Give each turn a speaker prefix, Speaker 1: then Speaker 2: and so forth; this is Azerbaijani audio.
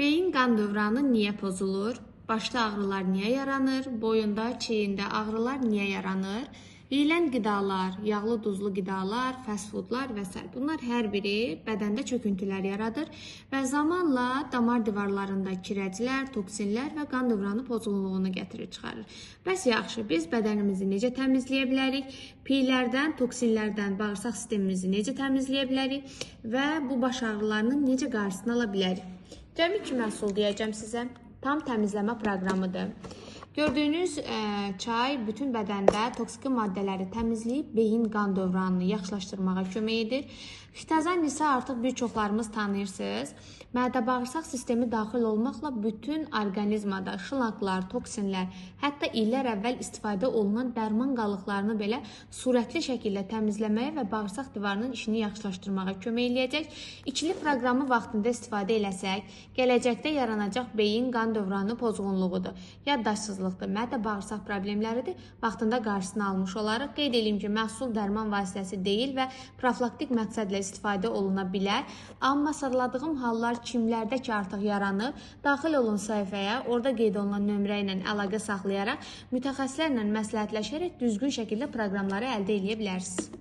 Speaker 1: Beyin qan dövranı niyə pozulur? Başda ağrılar niyə yaranır? Boyunda, çiyində ağrılar niyə yaranır? Yeyilən qidalar, yağlı duzlu qidalar, fast foodlar və s. Bunlar hər biri bədəndə çöküntülər yaradır və zamanla damar divarlarında kirəclər, toksinlər və qan dövranı pozğunluğunu gətirir çıxarır. Bəs yaxşı, biz bədənimizi necə təmizləyə bilərik? Piylərdən, toksinlərdən bağırsaq sistemimizi necə təmizləyə bilərik və bu baş ağrılarının necə qarşısını ala bilərik? Cəmi 2 məhsul deyəcəm sizə. Tam təmizləmə proqramıdır. Gördüyünüz çay bütün bədəndə toksiki maddələri təmizləyib beyin qan dövranını yaxşılaşdırmağa kömək edir. Xitazan isə artıq bir çoxlarımız tanıyırsınız. Mədə-bağırsaq sistemi daxil olmaqla bütün orqanizmada şılaqlar, toksinlər, hətta illər əvvəl istifadə olunan dərman qalıqlarını belə sürətli şəkildə təmizləməyə və bağırsaq divarının işini yaxşılaşdırmağa kömək eləyəcək. İkili proqramı vaxtında istifadə eləsək, gələcəkdə yaranacaq beyin qan dövranı pozğunluğudur. Yaddaşsızlıqdır, mədə-bağırsaq problemləridir. Vaxtında qarşısını almış olarıq. Qeyd edeyim ki, məhsul dərman vasitəsi deyil və profilaktik məqsədlə istifadə oluna bilər. Amma sırladığım hallar kimlərdə ki artıq yaranıb, daxil olun səhifəyə, orada qeyd olunan nömrə ilə əlaqə saxlayaraq mütəxəssislərlə məsləhətləşərək düzgün şəkildə proqramları əldə edə bilərsiniz.